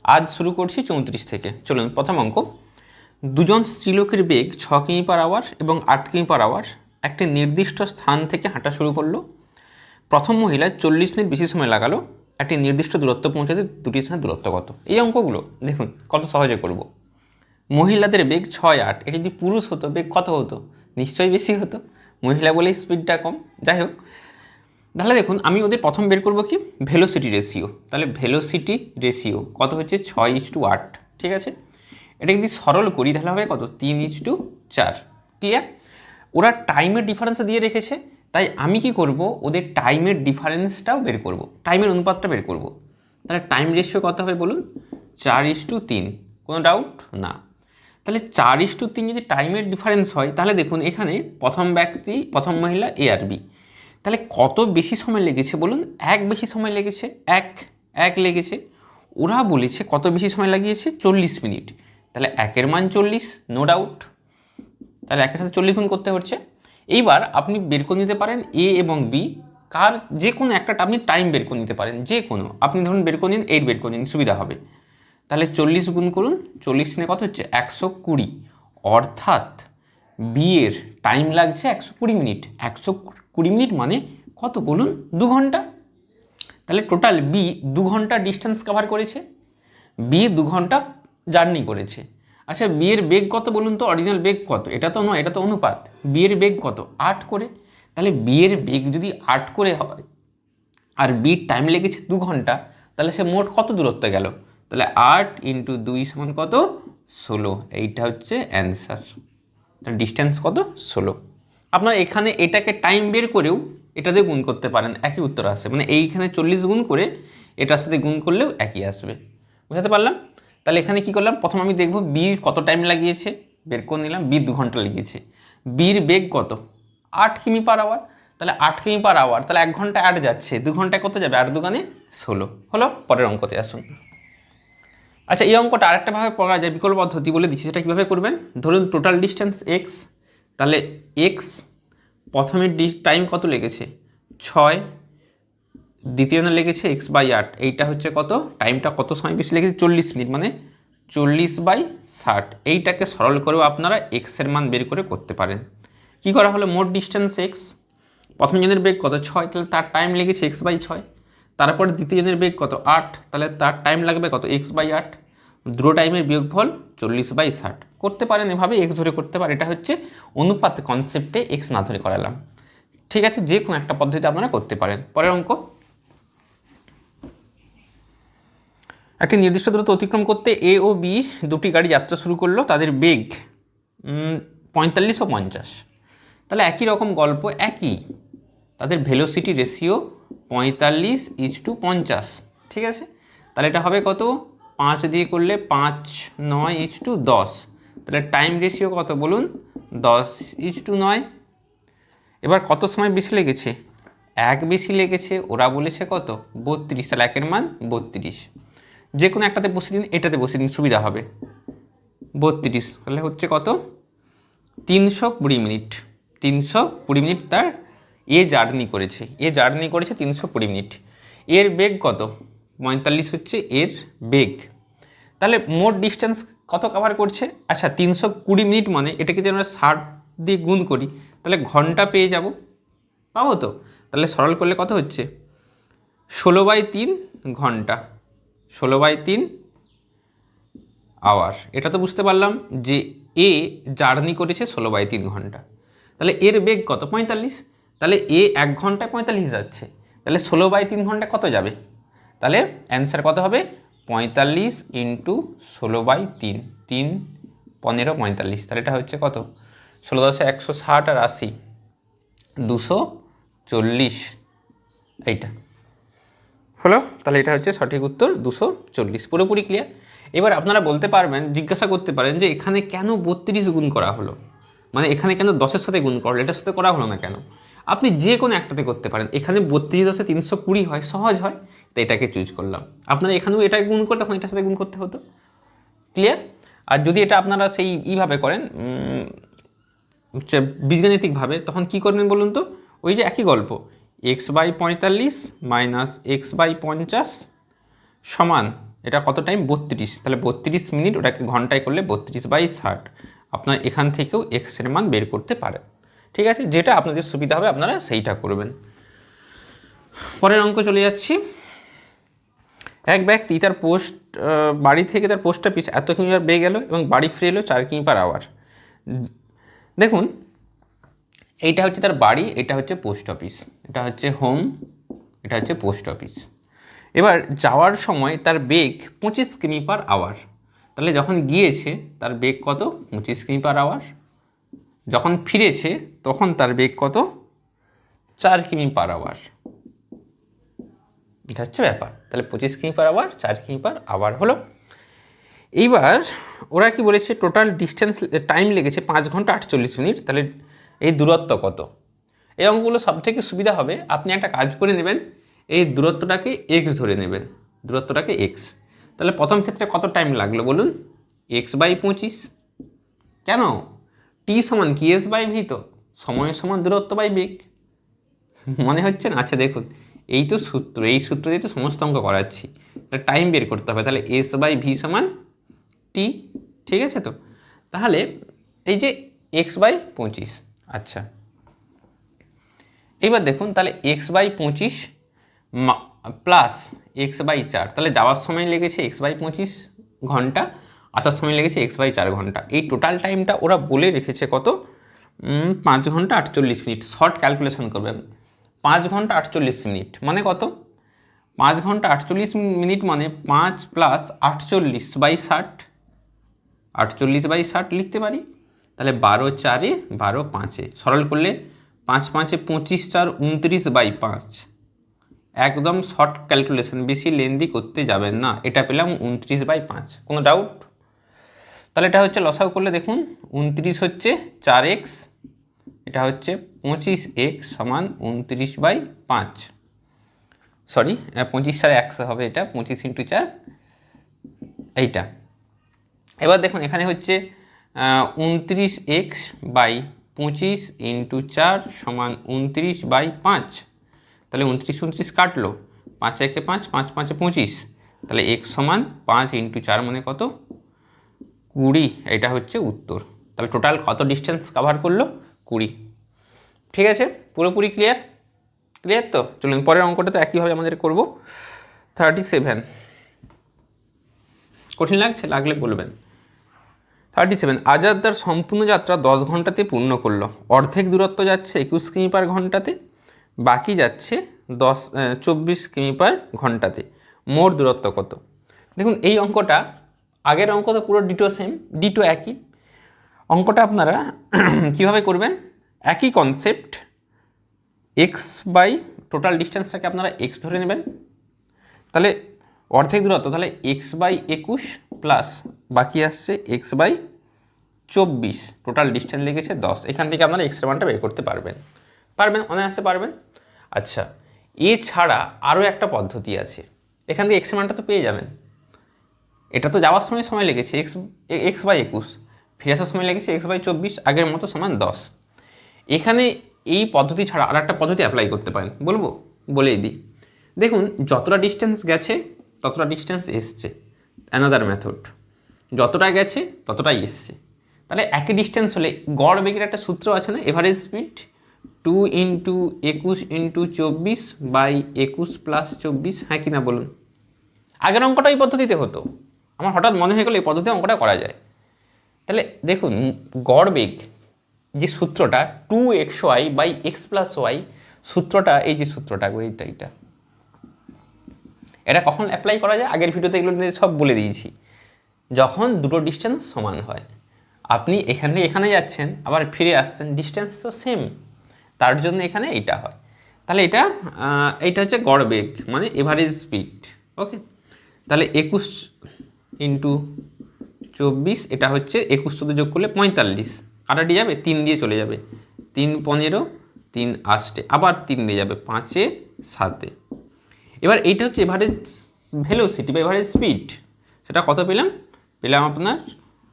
আজ শুরু করছি 34 থেকে। চলুন প্রথম অঙ্ক। দুজন স্ত্রীলোকের বেগ 6 কিমি পার আওয়ার এবং 8 কিমি পার আওয়ার একটি নির্দিষ্ট স্থান থেকে হাঁটা শুরু করলো। প্রথম মহিলা 40 মিনিট বেশি সময় লাগালো একটি নির্দিষ্ট দূরত্ব পৌঁছাতে, দুটি স্থানের দূরত্ব কত? এই অঙ্কগুলো দেখুন কত সহজে করব। মহিলাদের বেগ 6-8, এটি যদি পুরুষ হতো বেগ কত হতো? নিশ্চয়ই বেশি হতো, মহিলা বলেই স্পিডটা কম। যাই হোক, তাহলে দেখুন আমি ওদের প্রথম বের করব কি, ভেলোসিটি রেশিও। তাহলে ভেলোসিটি রেশিও কত হচ্ছে 6:8, ঠিক আছে। এটা যদি সরল করি তাহলে হবে কত, 3:4। ক্লিয়ার? ওরা টাইমের ডিফারেন্স দিয়ে রেখেছে, তাই আমি কি করব, ওদের টাইমের ডিফারেন্সটাও বের করব, টাইমের অনুপাতটা বের করব। তাহলে টাইম রেশিও কত হবে বলুন, 4:3। কোনো ডাউট না? তাহলে 4:3 যদি টাইমের ডিফারেন্স হয়, তাহলে দেখুন এখানে প্রথম মহিলা এ আর বি, তাহলে কত বেশি সময় লেগেছে বলুন? এক বেশি সময় লেগেছে, এক লেগেছে। ওরা বলেছে কত বেশি সময় লাগিয়েছে, 40 মিনিট। তাহলে একের মান 40, নো ডাউট। তাহলে একের সাথে 40 গুণ করতে হচ্ছে। এইবার আপনি বের করে নিতে পারেন এ এবং বি, কার যে কোনো একটা আপনি টাইম বের করে নিতে পারেন, যে কোনো। আপনি ধরুন বের করে নিন 8, বের করে নিন, সুবিধা হবে। তাহলে 40 গুণ করুন, 40 নিয়ে কত হচ্ছে 120, অর্থাৎ বি এর টাইম লাগছে 120 মিনিট। 120 মিনিট মানে কত বলুন, 2 ঘন্টা। তাহলে টোটাল বি 2 ঘন্টা ডিস্টেন্স কভার করেছে, বি 2 ঘন্টা জার্নি করেছে। আচ্ছা, বি এর বেগ কত বলুন তো? অরিজিনাল বেগ কত? এটা তো নয়, এটা তো অনুপাত। বি এর বেগ কত? 8 করে। তাহলে বি এর বেগ যদি 8 করে হয় আর বির টাইম লেগেছে 2 ঘন্টা, তাহলে সে মোট কত দূরত্ব গেল? তাহলে 8 × 2 সমান কত, 16। এইটা হচ্ছে অ্যান্সার। তাহলে ডিস্টেন্স কত, 16। আপনারা এখানে এটাকে টাইম বের করেও এটাতে গুণ করতে পারেন, একই উত্তর আসে। মানে এইখানে 40 গুণ করে এটার সাথে গুণ করলেও একই আসবে। বুঝতে পারলাম? তাহলে এখানে কি করলাম, প্রথম আমি দেখব বির কত টাইম লাগিয়েছে, বের করে নিলাম। বি 2 ঘন্টা লেগেছে। বির বেগ কত, 8 কিমি পার আওয়ার। তাহলে 8 কিমি পার আওয়ার, তাহলে 1 ঘন্টা 8 যাচ্ছে, 2 ঘন্টায় কত যাবে, 8 দুগুণে 16। হলো? পরের অঙ্কতে আসুন। আচ্ছা, এই অঙ্কটা আরেকটাভাবে পড়া যায়, বিকল্প পদ্ধতি বলে দিচ্ছি, সেটা কীভাবে করবেন। ধরুন টোটাল ডিস্টেন্স এক্স, তাহলে এক্স প্রথমের টাইম কত লেগেছে, 6, দ্বিতীয় না লেগেছে x/8। এইটা হচ্ছে কত, টাইমটা কত সময় বেশি লেগেছে, 40 মিনিট, মানে 40/60। এইটাকে সরল করেও আপনারা এক্সের মান বের করে করতে পারেন। কি করা হলো, মোট ডিস্টেন্স এক্স, প্রথম জনের বেগ কত 6, তাহলে তার টাইম লেগেছে x/6। তারপরে দ্বিতীয় জনের বেগ কত 8, তাহলে তার টাইম লাগবে কত, x/8। দুটো টাইমের বিয়োগফল 40/60। করতে পারেন এভাবে, এক্স ধরে করতে পারেন। এটা হচ্ছে অনুপাত কনসেপ্টে এক্স না ধরে করালাম। ঠিক আছে, যে কোনো একটা পদ্ধতি আপনারা করতে পারেন। পরের অঙ্ক। একটি নির্দিষ্ট দূরত্ব অতিক্রম করতে এ ও বি দুটি গাড়ি যাত্রা শুরু করলো, তাদের বেগ 45 ও 50। তাহলে একই রকম গল্প, একই, তাদের ভেলোসিটি রেশিও 45:50। ঠিক আছে, তাহলে এটা হবে কত, 5 দিয়ে করলে 5, 9:10। তাহলে টাইম রেশিও কত বলুন, 10:9। এবার কত সময় বেশি লেগেছে, 1 বেশি লেগেছে। ওরা বলেছে কত, 32। তাহলে একের মান 32। যে কোনো একটাতে বসে দিন, এটাতে বসে দিন, সুবিধা হবে। 32 তাহলে হচ্ছে কত, 320 মিনিট। 320 মিনিট তার জার্নি করেছে, 320 মিনিট। এর বেগ কত, 45 হচ্ছে এর বেগ। তাহলে মোট ডিস্টেন্স কত কভার করছে? আচ্ছা, 320 মিনিট মানে এটাকে যদি আমরা 60 দিয়ে গুণ করি, তাহলে ঘন্টা পেয়ে যাব, পাবো তো? তাহলে সরল করলে কত হচ্ছে, 16/3 ঘন্টা, 16/3 আওয়ার। এটা তো বুঝতে পারলাম যে এ জার্নি করেছে 16/3 ঘন্টা। তাহলে এর বেগ কত, 45। তাহলে এ 1 ঘন্টায় 45 যাচ্ছে, তাহলে 16/3 ঘন্টা কত যাবে? তাহলে অ্যান্সার কত হবে, 45 × 16/3, 3, 15, 45। তাহলে এটা হচ্ছে কত, 16 × 10 160 আর 80, 240। এইটা হলো। তাহলে এটা হচ্ছে সঠিক উত্তর, 240। পুরোপুরি ক্লিয়ার? এবার আপনারা বলতে পারবেন, জিজ্ঞাসা করতে পারেন যে এখানে কেন 32 গুণ করা হলো, মানে এখানে কেন 10-এর সাথে গুণ করা হলো, এটার সাথে করা হলো না কেন? আপনি যে কোনো একটাতে করতে পারেন। এখানে 32 10 320 হয়, সহজ হয়, তো এটাকে চুজ করলাম। আপনারা এখানেও এটাকে গুণ করে তখন এটার সাথে গুণ করতে হতো। ক্লিয়ার? আর যদি এটা আপনারা সেই এইভাবে করেন, বীজগাণিতিকভাবে, তখন কি করবেন বলুন তো? ওই যে একই গল্প, x/45 - x/50 সমান এটা কত টাইম 32, তাহলে 32 মিনিট, ওটাকে ঘন্টায় করলে 32/60। আপনার এখান থেকেও এক্সের মান বের করতে পারেন। ঠিক আছে, যেটা আপনাদের সুবিধা হবে আপনারা সেইটা করবেন। পরের অঙ্ক চলে যাচ্ছি। এক ব্যক্তি তার বাড়ি থেকে তার পোস্ট অফিস এত কিমি বেগ গেল এবং বাড়ি ফিরে এলো 4 কিমি/আওয়ার। দেখুন, এইটা হচ্ছে তার বাড়ি, এটা হচ্ছে পোস্ট অফিস, এটা হচ্ছে হোম, এটা হচ্ছে পোস্ট অফিস। এবার যাওয়ার সময় তার বেগ 25 কিমি/আওয়ার। তাহলে যখন গিয়েছে তার বেগ কত? 25 কিমি/আওয়ার। যখন ফিরেছে তখন তার বেগ কত? 4 কিমি/আওয়ার। এটা হচ্ছে ব্যাপার। তাহলে 25 কিমি/আওয়ার, 4 কিমি/আওয়ার হলো। এইবার ওরা কি বলেছে? টোটাল ডিস্টেন্স টাইম লেগেছে 5 ঘন্টা 48 মিনিট। তাহলে এই দূরত্ব কত? এই অঙ্কগুলো সবথেকে সুবিধা হবে, আপনি একটা কাজ করে নেবেন, এই দূরত্বটাকে এক্স ধরে নেবেন, দূরত্বটাকে এক্স। তাহলে প্রথম ক্ষেত্রে কত টাইম লাগলো বলুন? x/25। কেন? টি সমান কি s/v, তো সময় সমান দূরত্ব বাই বেগ। মনে হচ্ছে না? আচ্ছা দেখুন, এই তো সূত্র, এই সূত্র দিয়ে তো সমস্ত অঙ্ক করাচ্ছি। টাইম বের করতে হবে, তাহলে s/v সমান টি। ঠিক আছে তো? তাহলে এই যে x/25, আচ্ছা এবার দেখুন, তাহলে x/25 প্লাস x/4, তাহলে যাওয়ার সময় লেগেছে x/25 ঘন্টা, আসার সময় লেগেছে x/4 ঘন্টা। এই টোটাল টাইমটা ওরা বলে রেখেছে কত? 5 ঘন্টা 48 মিনিট। শর্ট ক্যালকুলেশন করবেন, 5 ঘন্টা 48 মিনিট মানে কত? 5 ঘন্টা 48 মিনিট মানে 5 প্লাস 48/60, 48/60 লিখতে পারি। তাহলে 12/4 12/5, সরল করলে 5×5 25, 4 29/5। একদম শর্ট ক্যালকুলেশন, বেশি লেন্দি করতে যাবেন না। এটা পেলাম 29/5। কোনো ডাউট? তাহলে এটা হচ্ছে লসাগু করলে দেখুন, 29 হচ্ছে 4x, এটা হচ্ছে 25x সমান 29/5। সরি, 25 4 100 হবে, এটা 25 × 4 এইটা। এবার দেখুন এখানে হচ্ছে 29x/25 × 4 সমান 29/5। তাহলে 29 29 কাটলো, 5 1 5, 5 5 25। তাহলে x সমান 5 × 4 মানে কত? 20। এটা হচ্ছে উত্তর। তাহলে টোটাল কত ডিস্টেন্স কভার করলো? 20। ঠিক আছে, পুরোপুরি ক্লিয়ার? ক্লিয়ার তো? চলুন পরের অঙ্কটা তো একইভাবে আমাদের করব। 37। কঠিন লাগছে? লাগলে বলবেন। 37, আজাদ তার সম্পূর্ণ যাত্রা 10 ঘন্টাতে পূর্ণ করলো। অর্ধেক দূরত্ব যাচ্ছে 21 কিমি/ঘন্টাতে, বাকি যাচ্ছে 24 কিমি/ঘন্টাতে। মোট দূরত্ব কত? দেখুন এই অঙ্কটা, আগের অঙ্ক তো পুরো ডিটো সেম, ডিটো একই। অঙ্কটা আপনারা কীভাবে করবেন? একই কনসেপ্ট, টোটাল ডিস্টেন্সটাকে আপনারা এক্স ধরে নেবেন। তাহলে অর্ধেক দূরত্ব, তাহলে x/21 প্লাস বাকি আসছে x/24। টোটাল ডিস্টেন্স লেগেছে 10। এখান থেকে আপনারা এক্সের মানটা বের করতে পারবেন, অনায়াসে পারবেন। আচ্ছা, এছাড়া আরও একটা পদ্ধতি আছে, এখান থেকে এক্সের মানটা তো পেয়ে যাবেন। এটা তো যাওয়ার সময় লেগেছে x/21, ফিরে আসার সময় লেগেছে x/24, আগের মতো সমান 10। এখানে এই পদ্ধতি ছাড়া আর একটা পদ্ধতি অ্যাপ্লাই করতে পারেন, বলেই দিই। দেখুন যতটা ডিস্টেন্স গেছে ততটা ডিস্টেন্স এসছে, অ্যানাদার মেথড, যতটা গেছে ততটাই এসছে। তাহলে একই ডিস্টেন্স হলে গড় বেগের একটা সূত্র আছে না, এভারেজ স্পিড, 2 × 21 × 24/21 + 24, হ্যাঁ কি না বলুন? আগের অঙ্কটা এই পদ্ধতিতে হতো, আমার হঠাৎ মনে হয়ে গেলো এই পদ্ধতিতে অঙ্কটা করা যায়। তাহলে দেখুন গড় বেগ যে সূত্রটা 2xy/x + y, সূত্রটা এই যে সূত্রটা, এইটা এটা কখন অ্যাপ্লাই করা যায়? আগের ভিডিওতে এগুলো সব বলে দিয়েছি। যখন দুটো ডিস্টেন্স সমান হয়, আপনি এখান থেকে এখানে যাচ্ছেন আবার ফিরে আসছেন, ডিস্টেন্স তো সেম, তার জন্য এখানে এইটা হয়। তাহলে এইটা হচ্ছে গড় বেগ মানে এভারেজ স্পিড। ওকে, তাহলে 21 × 24, এটা হচ্ছে 21 সাথে যোগ করলে 45, কাটাটি যাবে 3 দিয়ে চলে যাবে, 3 15, 3 8, আবার 3 দিয়ে যাবে, 5 7। এবার এইটা হচ্ছে এভারেজ ভেলোসিটি বা এভারেজ স্পিড। সেটা কত পেলাম আপনার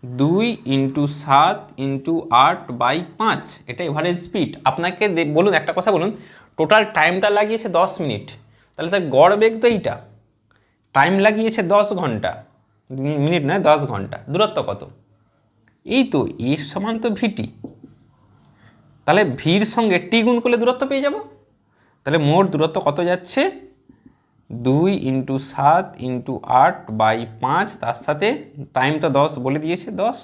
2 × 7 × 8/5, এটা এভারেজ স্পিড। আপনাকে বলুন একটা কথা বলুন, টোটাল টাইমটা লাগিয়েছে 10 মিনিট, তাহলে তার গড় বেগ তো এইটা, টাইম লাগিয়েছে 10 ঘন্টা, মিনিট নয় 10 ঘন্টা। দূরত্ব কত? এই তো এর সমান তো ভিটি, তাহলে ভির সঙ্গে টি গুণ করলে দূরত্ব পেয়ে যাব। তাহলে মোট দূরত্ব কত যাচ্ছে? 2 × 7 × 8/5, তার সাথে টাইম তো 10 বলে দিয়েছে, 10,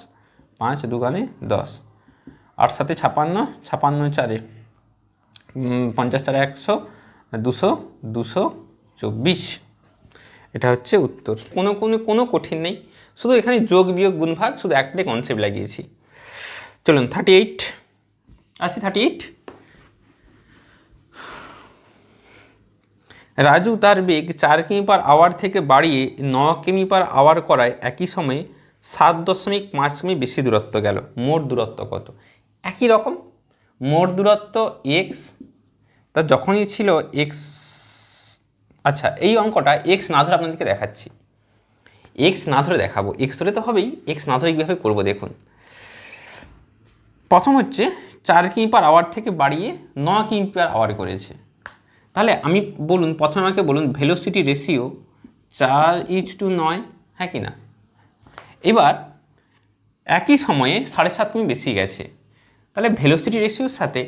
5 দুগুণে 10, 8 7 56, 56 4 50 4 100, 200, 224। এটা হচ্ছে উত্তর। কোনো কঠিন নেই, শুধু এখানে যোগ বিয়োগ গুণ ভাগ, শুধু একটাই কনসেপ্ট লাগিয়েছি। চলুন 38 আছে। 38, রাজু তার বেগ 4 কিমি/আওয়ার থেকে বাড়িয়ে 9 কিমি/আওয়ার করায় একই সময়ে 7.5 কিমি বেশি দূরত্ব গেল। মোট দূরত্ব কত? একই রকম, মোট দূরত্ব এক্স, তা যখনই ছিল এক্স। আচ্ছা, এই অঙ্কটা এক্স না ধরে আপনাদেরকে দেখাচ্ছি, এক্স না ধরে দেখাবো, এক্স ধরে তো হবেই, এক্স না ধরে কীভাবে করবো দেখুন। প্রথম হচ্ছে 4 কিমি/আওয়ার থেকে বাড়িয়ে 9 কিমি/আওয়ার করেছে। তাহলে আমি বলুন, প্রথমে আমাকে বলুন ভেলোসিটি রেশিও 4:9, হ্যাঁ কি না? এবার একই সময়ে 7.5 কিমি বেশি গেছে, তাহলে ভেলোসিটি রেশিওর সাথে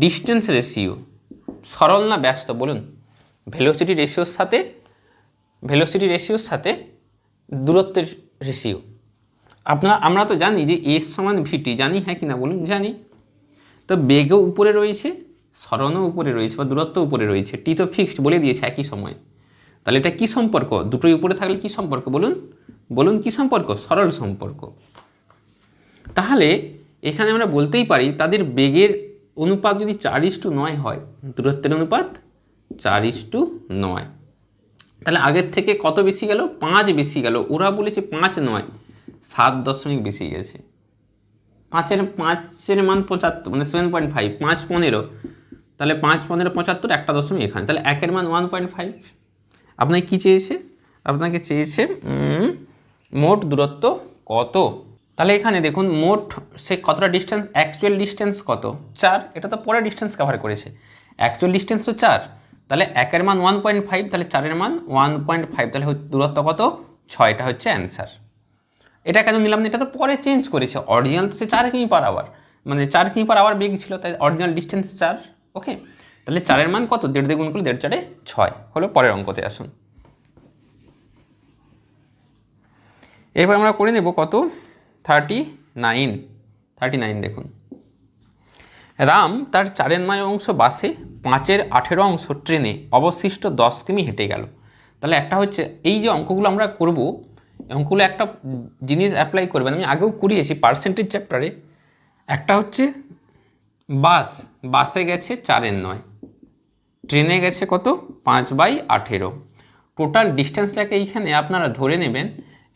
ডিস্টেন্স রেশিও সরল না ব্যস্ত বলুন? ভেলোসিটি রেশিওর সাথে দূরত্বের রেশিও। আমরা তো জানি যে এস সমান ভিটি, জানি হ্যাঁ কি না বলুন? জানি। তো বেগও উপরে রয়েছে, সরণও উপরে রয়েছে, বা দূরত্ব উপরে রয়েছে, টি তো ফিক্সড বলে দিয়েছে একই সময়। তাহলে এটা কি সম্পর্ক? দুটোই উপরে থাকলে কি সম্পর্ক বলুন কি সম্পর্ক? সরল সম্পর্ক। তাহলে এখানে আমরা বলতেই পারি তাদের বেগের অনুপাত যদি 4:9 হয়, দূরত্বের অনুপাত 4:9, তাহলে আগের থেকে কত বেশি গেল? 5 বেশি গেল। ওরা বলেছে 5 নয়, 7 বেশি গেছে। 5-এর মান 75, মানে 7.5, 5 15, তাহলে 5 15 75, একটা দশমিক এখানে, তাহলে 1-এর মান 1.5। আপনাকে কি চেয়েছে? আপনাকে চেয়েছে মোট দূরত্ব কত। তাহলে এখানে দেখুন মোট সে কতটা ডিস্টেন্স, অ্যাকচুয়াল ডিস্টেন্স কত? 4, এটা তো পরে ডিস্টেন্স কভার করেছে, অ্যাকচুয়াল ডিস্টেন্স তো 4, তাহলে 1-এর মান 1.5, তাহলে 4-এর মান 1.5, তাহলে দূরত্ব কত? 6, এটা হচ্ছে অ্যান্সার। এটা কেন নিলাম না? এটা তো পরে চেঞ্জ করেছে, অরিজিনাল তো সে 4 কিমি/আওয়ার, মানে 4 কিমি/আওয়ার বেগ ছিল, তাই অরিজিনাল ডিস্টেন্স 4। ওকে, তাহলে 4-এর মান কত? 1.5 দিয়ে গুণ করলে 1.5 4 6 হলো। পরের অঙ্কতে আসুন। এবার আমরা করে নেব কত? 39 দেখুন। রাম তার 4/9 অংশ বাসে, 5/18 অংশ ট্রেনে, অবশিষ্ট 10 কিমি হেঁটে গেল। তাহলে একটা হচ্ছে এই যে অঙ্কগুলো আমরা করব, অঙ্কগুলো একটা জিনিস অ্যাপ্লাই করবেন, আমি আগেও করিয়েছি পার্সেন্টেজ চ্যাপ্টারে। একটা হচ্ছে বাসে গেছে 4/9, ট্রেনে গেছে কত? 5/18। টোটাল ডিস্টেন্সটাকে এইখানে আপনারা ধরে নেবেন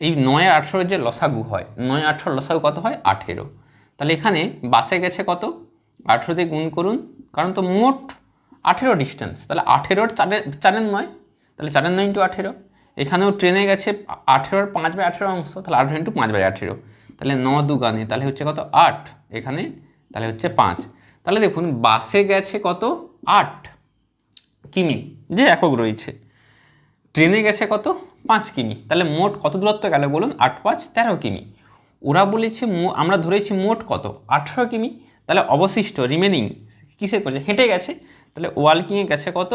এই 9 আর 18 যে লসাগু হয়, 9 18 লসাগু কত হয়? 18। তাহলে এখানে বাসে গেছে কত? 18 দিয়ে গুণ করুন, কারণ তো মোট 18 ডিস্টেন্স, তাহলে 18-এর 4/9, তাহলে 4/9 × 18। এখানেও ট্রেনে গেছে 18-এর 5/18 অংশ, তাহলে 18 × 5/18, তাহলে 9 দুগুণে, তাহলে হচ্ছে কত? 8, এখানে তাহলে হচ্ছে 5। তাহলে দেখুন বাসে গেছে কত? 8 কিমি, যে একক রয়েছে। ট্রেনে গেছে কত? 5 কিমি। তাহলে মোট কত দূরত্ব গেল বলুন? 8 5 13 কিমি। ওরা বলেছে, আমরা ধরেছি মোট কত? 18 কিমি। তাহলে অবশিষ্ট রিমেনিং কিসে করেছে? হেঁটে গেছে। তাহলে ওয়ালকিংয়ে গেছে কত?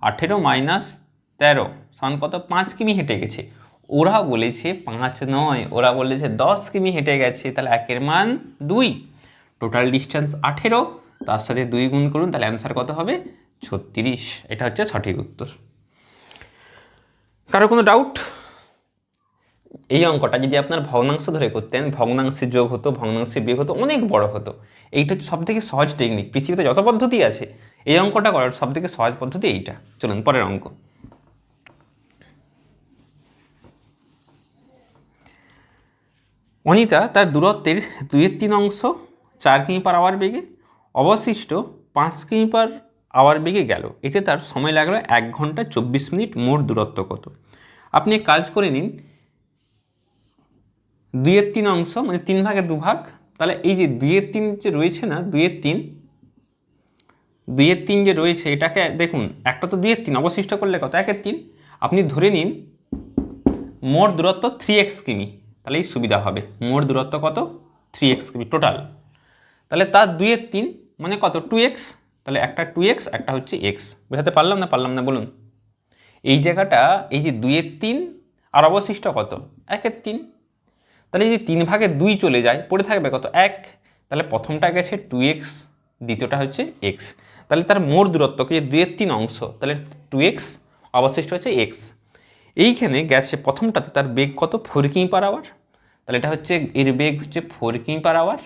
18 - 13 সমান কত? 5 কিমি হেঁটে গেছে। ওরা বলেছে 5 নয়, ওরা বলেছে 10 কিমি হেঁটে গেছে। তাহলে 1-এর মান 2, টোটাল ডিস্টেন্স 18, তার সাথে 2 গুণ করুন, তাহলে অ্যান্সার কত হবে? 36। এটা হচ্ছে সঠিক উত্তর। কারো কোনো ডাউট? এই অঙ্কটা যদি আপনার ভগ্নাংশ ধরে করতেন, ভগ্নাংশে যোগ হতো, ভগ্নাংশে বিয়োগ হতো, অনেক বড় হতো। এইটা হচ্ছে সবথেকে সহজ টেকনিক। পৃথিবীতে যত পদ্ধতি আছে, এই অঙ্কটা করার সবথেকে সহজ পদ্ধতি এইটা। চলুন পরের অঙ্ক। অনিতা তার দূরত্বের 2/3 অংশ 4 কিমি/আওয়ার বেগে, অবশিষ্ট 5 কিমি/আওয়ার বেগে গেল। এতে তার সময় লাগলো 1 ঘন্টা 24 মিনিট। মোট দূরত্ব কত? আপনি এক কাজ করে নিন, 2/3 অংশ মানে 3 ভাগে 2 ভাগ, তাহলে এই যে 2/3 যে রয়েছে না, 2/3 যে রয়েছে, এটাকে দেখুন, একটা তো 2/3 অবশিষ্ট করলে কত? 1/3। আপনি ধরে নিন মোট দূরত্ব 3x কিমি, তাহলে এই সুবিধা হবে। মোট দূরত্ব কত? 3x কিমি টোটাল। তাহলে তার 2/3 মানে কত? 2x। তাহলে একটা 2x, একটা হচ্ছে x। বোঝাতে পারলাম না বলুন? এই জায়গাটা এই যে 2/3 আর অবশিষ্ট কত? 1/3। তাহলে যদি 3 ভাগে 2 চলে যায়, পড়ে থাকবে কত? 1। তাহলে প্রথমটা গেছে 2x, দ্বিতীয়টা হচ্ছে x। তাহলে তার মোট দূরত্বকে 2/3 অংশ, তাহলে 2x, অবশিষ্ট হচ্ছে x। এইখানে গেছে প্রথমটাতে তার বেগ কত? 4 কিমি পার আওয়ার। তাহলে এটা হচ্ছে এর বেগ হচ্ছে 4 কিমি পার আওয়ার।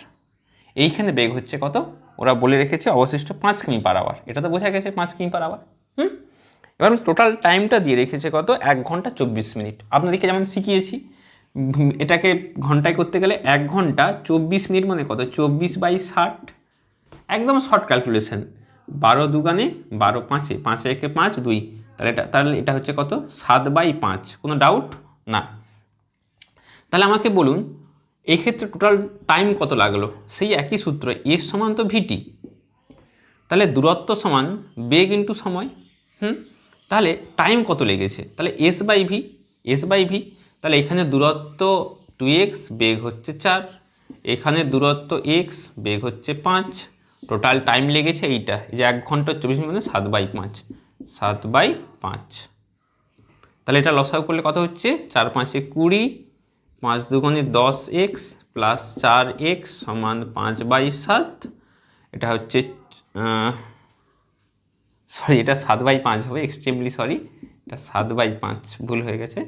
এইখানে বেগ হচ্ছে কত? ওরা বলে রেখেছে অবশিষ্ট 5 কিমি পার আওয়ার। এটা তো বোঝা গেছে 5 কিমি পার আওয়ার। এবার টোটাল টাইমটা দিয়ে রেখেছে কত? 1 ঘন্টা 24 মিনিট। আপনাদেরকে যেমন শিখিয়েছি, এটাকে ঘন্টায় করতে গেলে 1 ঘন্টা 24 মিনিট মানে কত? 24/60। একদম শর্ট ক্যালকুলেশন। 12 দুগানে 12, 5 5 একে 5 2। তাহলে এটা হচ্ছে কত? 7/5। কোনো ডাউট না? তাহলে আমাকে বলুন এই ক্ষেত্রে টোটাল টাইম কত লাগলো? সেই একই সূত্র, এস সমান তো ভিটি। তাহলে দূরত্ব সমান বেগ ইন্টু সময়। তাহলে টাইম কত লেগেছে? তাহলে এস বাই ভি। তাহলে এখানে দূরত্ব 2x, বেগ হচ্ছে 4। এখানে দূরত্ব x, বেগ হচ্ছে 5। টোটাল টাইম লেগেছে এইটা, এই যে 1 ঘন্টা 24 মিনিট মানে 7/5। 7/5। তাহলে এটা লসাগু করলে কত হচ্ছে? 4 5 20, 5 দুগুণে 10x প্লাস 4x সমান 5/7। এটা হচ্ছে সরি, এটা 7/5 হবে, এক্সট্রিমলি সরি, এটা 7/5 ভুল হয়ে গেছে।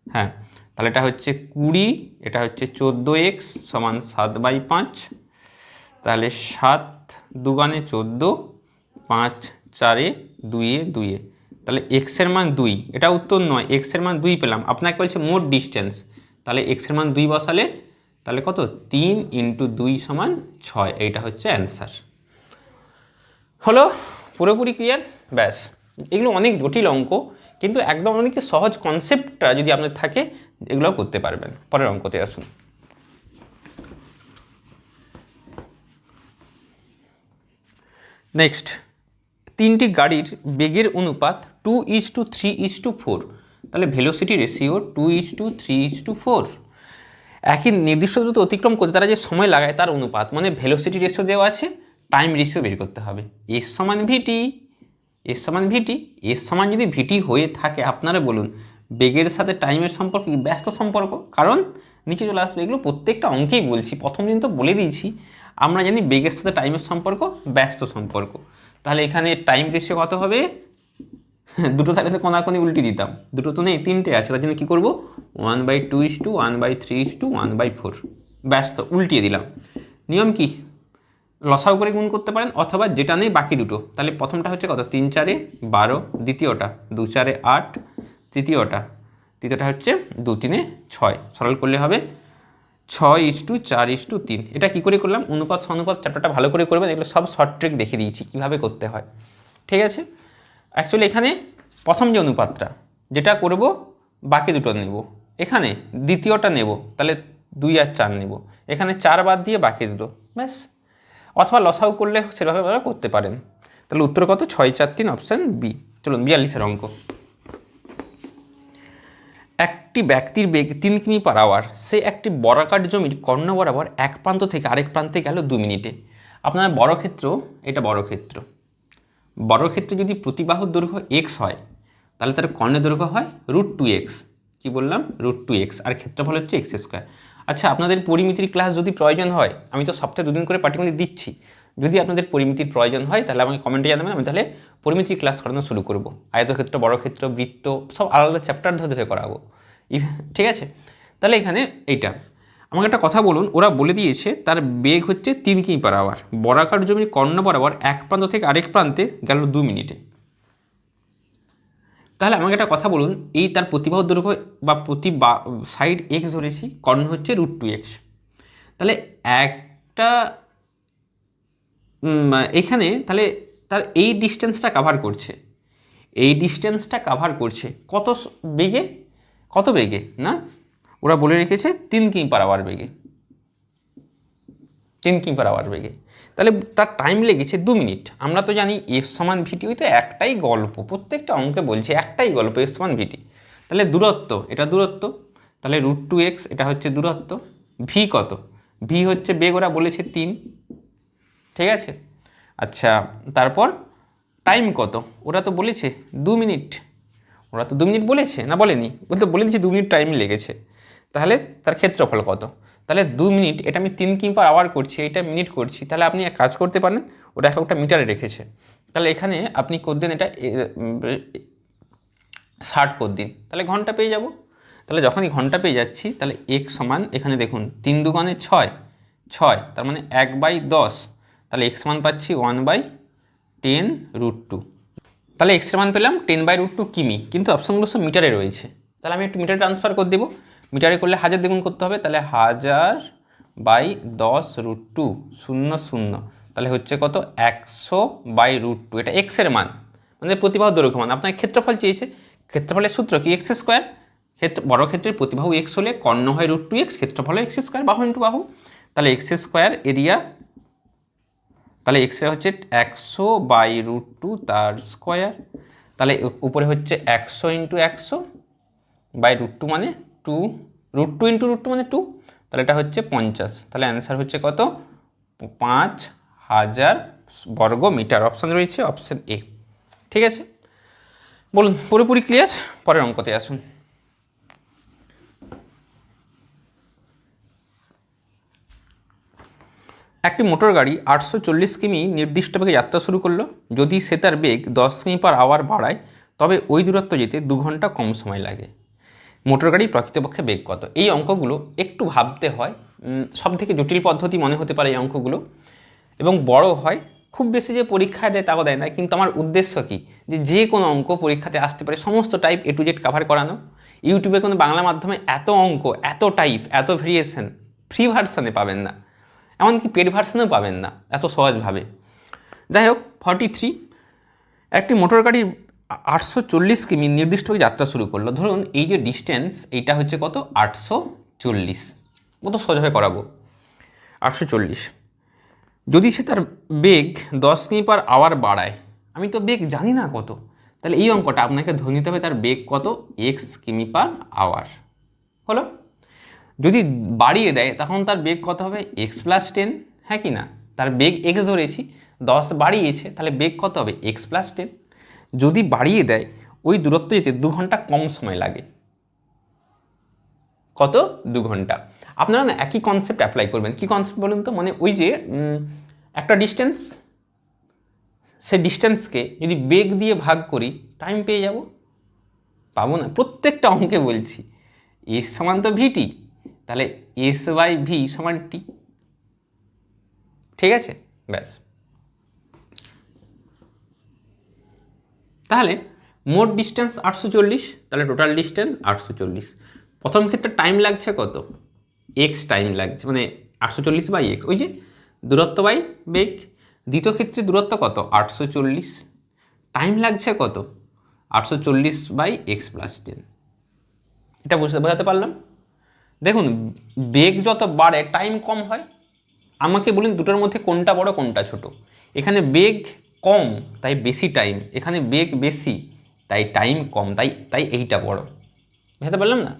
হ্যাঁ, তাহলে এটা হচ্ছে 20, এটা হচ্ছে 14x সমান 7/5। তাহলে 7 দুগুণে 14, 5 4 2 2। তাহলে এক্সের মান 2, এটা উত্তর নয়, এক্সের মান 2 পেলাম। আপনাকে বলছে মোট ডিস্টেন্স, তাহলে এক্সের মান 2 বসালে তাহলে কত? 3 × 2 সমান 6। এইটা হচ্ছে অ্যান্সার। হলো? পুরোপুরি ক্লিয়ার? ব্যাস। এগুলো অনেক জটিল অঙ্ক, কিন্তু একদম অনেক সহজ কনসেপ্টটা যদি আপনার থাকে, এগুলো করতে পারবেন। পরের অঙ্কতে আসুন। নেক্সট, 3টি গাড়ির বেগের অনুপাত 2:3:4। তাহলে ভেলোসিটি রেশিও 2:3:4। একই নির্দিষ্ট দ্রুত অতিক্রম করতে তারা যে সময় লাগায় তার অনুপাত, মানে ভেলোসিটি রেশিও দেওয়া আছে, টাইম রেশিও বের করতে হবে। এস সমান ভিটি। এস সমান যদি ভিটি হয়ে থাকে, আপনারা বলুন বেগের সাথে টাইমের সম্পর্ক কি? ব্যস্ত সম্পর্ক। কারণ নিচে চলে আসবে, এগুলো প্রত্যেকটা অঙ্কেই বলছি, প্রথম দিন তো বলে দিয়েছি। আমরা জানি বেগের সাথে টাইমের সম্পর্ক ব্যস্ত সম্পর্ক। তাহলে এখানে টাইম রেশিও কত হবে? দুটো থাকলে কোনাকুনি উল্টে দিতাম, দুটো তো নেই, 3টে আছে, তার জন্য কী করবো? 1/2:1, 1/3:1, 1/4। ব্যস্ত উল্টিয়ে দিলাম। নিয়ম কি? লসাগু করে গুণ করতে পারেন, অথবা যেটা নেই বাকি দুটো। তাহলে প্রথমটা হচ্ছে কত? 3 4 12, দ্বিতীয়টা 2 4 8, তৃতীয়টা হচ্ছে 2 3 6। সরল করলে হবে 6:4:3। এটা কি করে করলাম? অনুপাত সমানুপাত চ্যাপ্টারটা ভালো করে করবেন, এগুলো সব শর্ট ট্রিক দেখিয়ে দিয়েছি কীভাবে করতে হয়। ঠিক আছে? অ্যাকচুয়ালি এখানে প্রথম যে অনুপাতটা যেটা করব, বাকি দুটো নেব। এখানে দ্বিতীয়টা নেব, তাহলে 2 আর 4 নেব। এখানে 4 বাদ দিয়ে বাকি দুটো, ব্যাস। অথবা লসাগু করলে সেভাবে আপনারা করতে পারেন। তাহলে উত্তর কত? 6 4 3, অপশান বি। চলুন 42-এর অঙ্ক। একটি ব্যক্তির বেগ 3 কিমি পার আওয়ার, সে একটি বর্গাকার জমির কর্ণ বরাবর এক প্রান্ত থেকে আরেক প্রান্তে গেল 2 মিনিটে। আপনার বর্গক্ষেত্র, এটা বর্গক্ষেত্র। বর্গক্ষেত্রে যদি প্রতিবাহুর দৈর্ঘ্য x হয়, তাহলে তার কর্ণের দৈর্ঘ্য হয় √2x। কি বললাম? √2x। আর ক্ষেত্রফল হচ্ছে x²। আচ্ছা, আপনাদের পরিমিতির ক্লাস যদি প্রয়োজন হয়, আমি তো সপ্তাহে 2 দিন করে পাটিগণিত দিচ্ছি, যদি আপনাদের পরিমিতির প্রয়োজন হয় তাহলে আমাকে কমেন্টে জানাবেন, আমি তাহলে পরিমিতির ক্লাস করানো শুরু করব। আয়তক্ষেত্র, বর্গক্ষেত্র, বৃত্ত সব আলাদা চ্যাপ্টার ধরে ধরে করাবো। ঠিক আছে? তাহলে এখানে এইটা আমাকে একটা কথা বলুন, ওরা বলে দিয়েছে তার বেগ হচ্ছে 3 কিমি পার আওয়ার, বর্গাকার জমির কর্ণ বরাবর এক প্রান্ত থেকে আরেক প্রান্তে গেল 2 মিনিটে। তাহলে আমাকে একটা কথা বলুন, এই তার প্রতিবাহুর দৈর্ঘ্য বা প্রতি সাইড x ধরেছি, কর্ণ হচ্ছে √2x। তাহলে একটা এখানে তাহলে তার এই ডিস্টেন্সটা কাভার করছে, কত বেগে? কত বেগে না, ওরা বলে রেখেছে 3 কিমি পার আওয়ার বেগে। 3 কিমি পার আওয়ার বেগে। তাহলে তার টাইম লেগেছে 2 মিনিট। আমরা তো জানি এফ সমান ভিটি, ওই তো একটাই গল্প, প্রত্যেকটা অঙ্কে বলছে একটাই গল্প, এফ সমান ভিটি। তাহলে দূরত্ব, এটা দূরত্ব, তাহলে √2x এটা হচ্ছে দূরত্ব। ভি কত? ভি হচ্ছে বেগ, ওরা বলেছে 3, ঠিক আছে। আচ্ছা, তারপর টাইম কত? ওরা তো বলেছে 2 মিনিট, ওরা তো 2 মিনিট বলেছে, না বলেনি? বলতে বলে দিচ্ছে 2 মিনিট টাইম লেগেছে। তাহলে তার ক্ষেত্রফল কত? তাহলে 2 মিনিট, এটা আমি 3 কিমি/আওয়ার করছি, এটা মিনিট করছি, তাহলে আপনি এক কাজ করতে পারেন, ওটা একটা মিটারে রেখেছে, তাহলে এখানে আপনি করে দিন এটা 60 করে দিন, তাহলে ঘন্টা পেয়ে যাব। তাহলে যখনই ঘন্টা পেয়ে যাচ্ছি, তাহলে x সমান, এখানে দেখুন 3 দুগুণে 6, 6, তার মানে 1/10, তাহলে x সমান পাচ্ছি 1/10√2। তাহলে x এর মান পেলাম 10/√2 কিমি, কিন্তু অপশনগুলো সব মিটারে রয়েছে, তাহলে আমি একটু মিটারে ট্রান্সফার করে দেবো। মিটারে করলে 1000 দ্বিগুণ করতে হবে, তাহলে 1000/10√2 0 0, তাহলে হচ্ছে কত? 100/√2। এটা x এর মান, মানে প্রতিবাহু দৈর্ঘ্য মান। আপনার ক্ষেত্রফল চেয়েছে, ক্ষেত্রফলের সূত্র কি? x²। বড় ক্ষেত্রের প্রতিবাহু x হলে কর্ণ হয় √2x, ক্ষেত্রফল হয় x², বাহু ইন্টু বাহু, তাহলে x² এরিয়া, তাহলে x হচ্ছে 100/√2 তার স্কোয়ার, তাহলে উপরে হচ্ছে 100 × 100/√2 মানে 2, √2 × √2 মানে 2, তাহলে এটা হচ্ছে 50, তাহলে অ্যান্সার হচ্ছে কত? 5000 বর্গ মিটার। অপশান রয়েছে অপশান এ, ঠিক আছে। বলুন, পুরোপুরি ক্লিয়ার? পরের অঙ্কতে আসুন। একটি মোটর গাড়ি 840 কিমি নির্দিষ্ট বেগে যাত্রা শুরু করলো। যদি সে তার বেগ 10 কিমি/আওয়ার বাড়ায়, তবে ওই দূরত্ব যেতে 2 ঘন্টা কম সময় লাগে। মোটর গাড়ির প্রকৃতপক্ষে বেগ কত? এই অঙ্কগুলো একটু ভাবতে হয়, সব থেকে জটিল পদ্ধতি মনে হতে পারে এই অঙ্কগুলো, এবং বড় হয়, খুব বেশি যে পরীক্ষায় দেয় তাও দেয় না, কিন্তু আমার উদ্দেশ্য কি, যে কোনো অঙ্ক পরীক্ষাতে আসতে পারে, সমস্ত type A to Z cover করানো। ইউটিউবে কোনো বাংলা মাধ্যমে এত অঙ্ক, এত টাইপ, এত ভেরিয়েশন ফ্রি ভার্সানে পাবেন না, এমনকি পেড ভার্সানেও পাবেন না এত সহজভাবে। যাই হোক, 43, একটি মোটর গাড়ি 840 কিমি নির্দিষ্টভাবে যাত্রা শুরু করলো। ধরুন এই যে ডিস্টেন্স, এইটা হচ্ছে কত? 840, কত সহজভাবে করাবো। 840, যদি সে তার বেগ 10 কিমি/আওয়ার বাড়ায়, আমি তো বেগ জানি না কত, তাহলে এই অঙ্কটা আপনাকে ধরে নিতে হবে তার বেগ কত? x কিমি/আওয়ার হলো। যদি বাড়িয়ে দেয়, তখন তার বেগ কত হবে? x+10, হ্যাঁ কি না? তার বেগ x ধরেছি, 10 বাড়িয়েছে, তাহলে বেগ কত হবে? x+10। যদি বাড়িয়ে দেয়, ওই দূরত্ব যেতে 2 ঘন্টা কম সময় লাগে। কত? 2 ঘন্টা। আপনারা না একই কনসেপ্ট অ্যাপ্লাই করবেন। কি কনসেপ্ট বলুন তো? মানে ওই যে একটা ডিস্টেন্স, সে ডিস্টেন্সকে যদি বেগ দিয়ে ভাগ করি, টাইম পেয়ে যাব? পাবো না? প্রত্যেকটা অঙ্কে বলছি s সমান তো vt, তাহলে s/v সমান t, ঠিক আছে? ব্যাস। তাহলে মোট ডিস্টেন্স 840, তাহলে টোটাল ডিস্টেন্স 840। প্রথম ক্ষেত্রে টাইম লাগছে কত? x টাইম লাগছে, মানে 840/x, ওই যে দূরত্ব বাই বেগ। দ্বিতীয় ক্ষেত্রে দূরত্ব কত? 840, টাইম লাগছে কত? 840/x+10। এটা বোঝাতে পারলাম? দেখুন, বেগ যত বাড়ে টাইম কম হয়। আমাকে বলুন দুটোর মধ্যে কোনটা বড় কোনটা ছোট? এখানে বেগ কম তাই বেশি টাইম, এখানে বেগ বেশি তাই টাইম কম, তাই এইটা বড়। বুঝতে পারলাম না?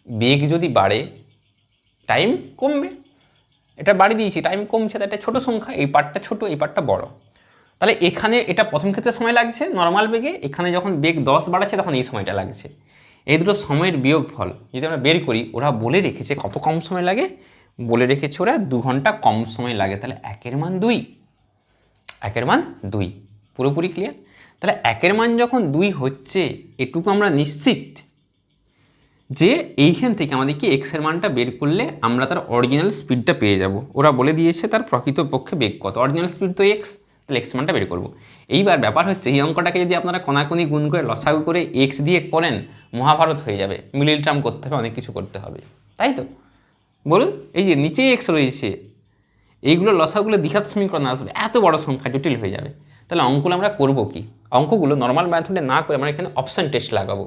বেগ যদি বাড়ে টাইম কমবে, এটা বাড়িয়ে দিয়েছি, টাইম কমছে, তাই এটা ছোটো সংখ্যা, এই পার্টটা ছোট, এই পার্টটা বড়। তাহলে এখানে এটা প্রথম ক্ষেত্রে সময় লাগছে নর্মাল বেগে, এখানে যখন বেগ 10 বাড়াচ্ছে তখন এই সময়টা লাগছে। এই দুটো সময়ের বিয়োগফল যদি আমরা বের করি, ওরা বলে রেখেছে কত কম সময় লাগে, বলে রেখেছে ওরা 2 ঘন্টা কম সময় লাগে। তাহলে 1-এর মান 2, 1-এর মান 2, পুরোপুরি ক্লিয়ার? তাহলে 1-এর মান যখন 2 হচ্ছে, এটুকু আমরা নিশ্চিত যে এইখান থেকে আমাদের কি এক্সের মানটা বের করলে আমরা তার অরিজিনাল স্পিডটা পেয়ে যাব। ওরা বলে দিয়েছে তার প্রকৃতপক্ষে বেগ কত, অরিজিনাল স্পিড তো এক্স, তাহলে এক্স মানটা বের করব। এইবার ব্যাপার হচ্ছে, এই অঙ্কটাকে যদি আপনারা কোনাকুনি গুণ করে লসাগু করে এক্স দিয়ে করেন, মহাভারত হয়ে যাবে, মিডিল টার্ম করতে হবে, অনেক কিছু করতে হবে, তাই তো? বলুন, এই যে নিচেই এক্স রয়েছে, এইগুলো লসাগুলো দ্বিঘাত সমীকরণ আসবে, এত বড় সংখ্যা জটিল হয়ে যাবে। তাহলে অঙ্কগুলো আমরা করব কি? অঙ্কগুলো নর্মাল মেথডে না করে আমরা এখানে অপশান টেস্ট লাগাবো।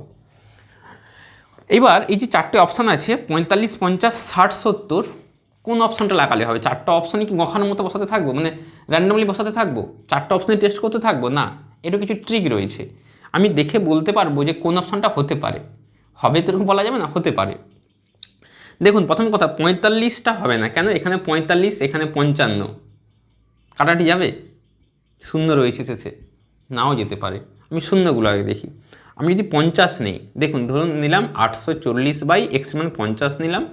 এইবার এই যে 4টে অপশান আছে 45, 50, 60, 70, কোন অপশানটা লাগালে হবে? 4টা অপশানই কি গখানোর মতো বসাতে থাকবো, মানে র্যান্ডমলি বসাতে থাকবো? 4টা অপশানে টেস্ট করতে থাকবো? না, এটা কিছু ট্রিক রয়েছে। আমি দেখে বলতে পারবো যে কোন অপশানটা হতে পারে। হবে তো এরকম বলা যাবে না, হতে পারে। দেখুন প্রথম কথা 45টা হবে না, কেন? এখানে 45, এখানে 55, কাটাটি যাবে? শূন্য রয়েছে শেষে, নাও যেতে পারে। আমি শূন্যগুলো আগে দেখি। আমি যদি 50 নেই, দেখুন ধরুন নিলাম 840 বাই এক্স মান 50 নিলাম,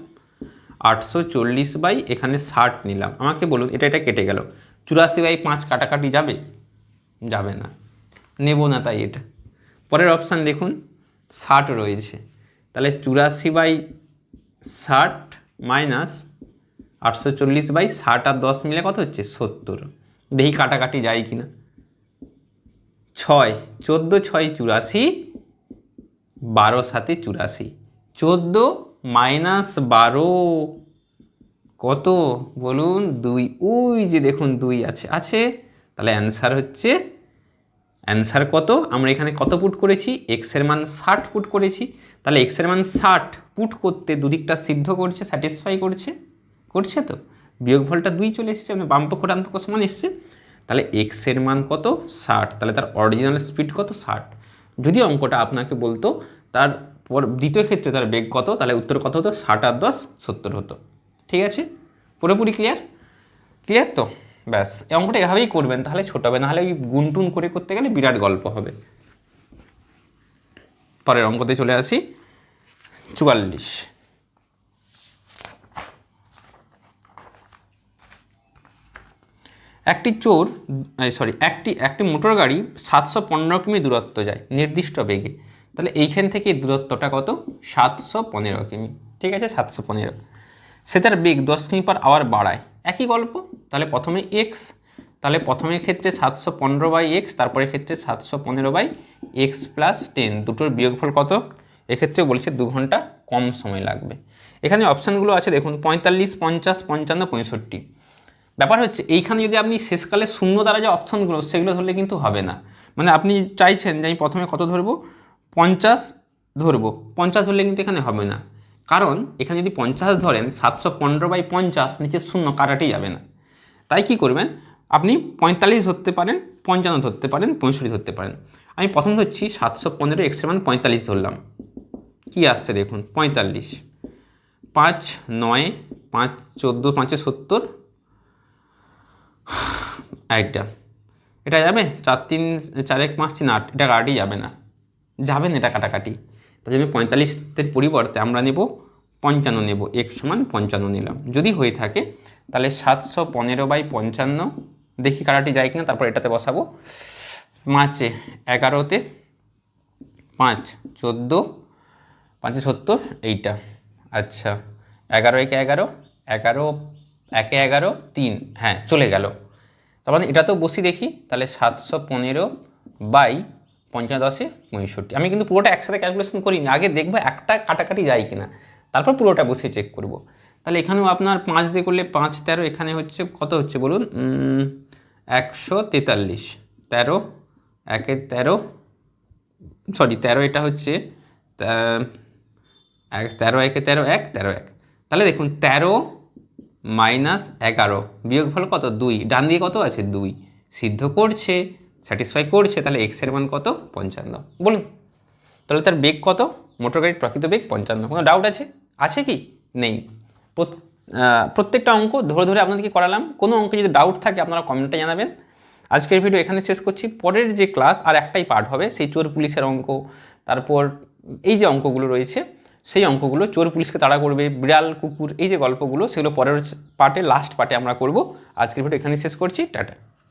840 বাই এখানে 60 নিলাম। আমাকে বলুন এটা কেটে গেল, 84 বাই 5 কাটাকাটি যাবে? যাবে না, নেব না তাই এটা। পরের অপশান দেখুন 60 রয়েছে, তাহলে 84 বাই 60 মাইনাস 840 বাই 60 আর 10 মিলে কত হচ্ছে? 70। দেখি কাটাকাটি যায় কিনা। 6, 14 6 84, 12 7 84, 14 মাইনাস 12 কত বলুন? 2। ওই যে দেখুন 2 আছে, তাহলে অ্যান্সার হচ্ছে, অ্যান্সার কত? আমরা এখানে কত পুট করেছি? এক্সের মান 60 পুট করেছি। তাহলে এক্সের মান 60 পুট করতে দুদিকটা সিদ্ধ করছে, স্যাটিসফাই করছে তো, বিয়োগফলটা 2 চলে এসছে, মানে বামপক্ষ ডানপক্ষ সমান এসছে। তাহলে এক্সের মান কত? 60, তাহলে তার অরিজিনাল স্পিড কত? 60। যদি অঙ্কটা আপনাকে বলতো তার দ্বিতীয় ক্ষেত্রে তার বেগ কত, তাহলে উত্তর কত হতো? 60 আর 10 70 হতো। ঠিক আছে, পুরোপুরি ক্লিয়ার তো? ব্যাস, এই অঙ্কটা এভাবেই করবেন, তাহলে ছোট হবে, নাহলে ওই গুনটুন করে করতে গেলে বিরাট গল্প হবে। পরের অঙ্কতে চলে আসি, 44। একটি মোটর গাড়ি 715 কিমি দূরত্ব যায় নির্দিষ্ট বেগে। তাহলে এইখান থেকে দূরত্বটা কত? 715 কিমি। ঠিক আছে, 715। সে তার বেগ 10 কিমি পার আওয়ার বাড়ায়, একই গল্প। তাহলে প্রথমে এক্স, তাহলে প্রথমের ক্ষেত্রে 715 বাই এক্স, তারপরে ক্ষেত্রে 715 বাই এক্স প্লাস 10, দুটোর বিয়োগফল কত? এক্ষেত্রে বলছে 2 ঘন্টা কম সময় লাগবে। এখানে অপশানগুলো আছে দেখুন, 45, 50, 55, 65। ব্যাপার হচ্ছে এইখানে যদি আপনি শেষকালে শূন্য দ্বারা যে অপশানগুলো সেগুলো ধরলে কিন্তু হবে না। মানে আপনি চাইছেন যে আমি প্রথমে কত ধরবো? 50 ধরবো, 50 ধরলে কিন্তু এখানে হবে না, কারণ এখানে যদি 50 ধরেন 715 বাই 50 নিচে শূন্য, কাটাটি যাবে না। তাই কি করবেন? আপনি 45 ধরতে পারেন, 55 ধরতে পারেন, 65 ধরতে পারেন। আমি প্রথম ধরছি 715 এক্সের মান 45 ধরলাম, কি আসছে দেখুন 45, 5 9 5 14 5 70, এইটা এটা যাবে? 4 3 4 1 5 3 8, এটা কাটাটি যাবে না, এটা কাটাকাটি। তাই জন্য 45-এর পরিবর্তে আমরা নেব 55 নেব, x সমান 55 নিলাম। যদি হয়ে থাকে তাহলে 715 বাই 55, দেখি কাটাটি যায় কিনা, তারপর এটাতে বসাবো। 5 11তে 5 14 5 70, এইটা আচ্ছা। 11 1 11, 11 1 11 3, হ্যাঁ চলে গেল। তার মানে এটাতেও বসি দেখি, তাহলে 715 বাই 55 10 65। আমি কিন্তু পুরোটা একসাথে ক্যালকুলেশন করিনি, আগে দেখবো একটা কাটাকাটি যায় কিনা, তারপর পুরোটা বসে চেক করব। তাহলে এখানেও আপনার 5 দিয়ে করলে 5 13, এখানে হচ্ছে কত হচ্ছে বলুন? 143, 13 1 13, সরি 13, এটা হচ্ছে 13 1 13 1 13 1। তাহলে দেখুন 13 মাইনাস 11 বিয়োগফল কত? 2। ডান দিয়ে কত আছে? 2। সিদ্ধ করছে, স্যাটিসফাই করছে, তাহলে এক্সের মান কত? 55। বলুন তাহলে তার বেগ কত? মোটর গাড়ির প্রকৃত বেগ 55। কোনো ডাউট আছে কি? নেই। প্রত্যেকটা অঙ্ক ধরে ধরে আপনাদেরকে করালাম। কোনো অঙ্কে যদি ডাউট থাকে আপনারা কমেন্টে জানাবেন। আজকের ভিডিও এখানে শেষ করছি। পরের যে ক্লাস আর একটাই পার্ট হবে, সেই চোর পুলিশের অঙ্ক, তারপর এই যে অঙ্কগুলো রয়েছে সেই অঙ্কগুলো, চোর পুলিশকে তাড়া করবে, বিড়াল কুকুর, এই যে গল্পগুলো, সেগুলো পরের পার্টে, লাস্ট পার্টে আমরা করব। আজকের ভিডিও এখানে শেষ করছি, টাটা।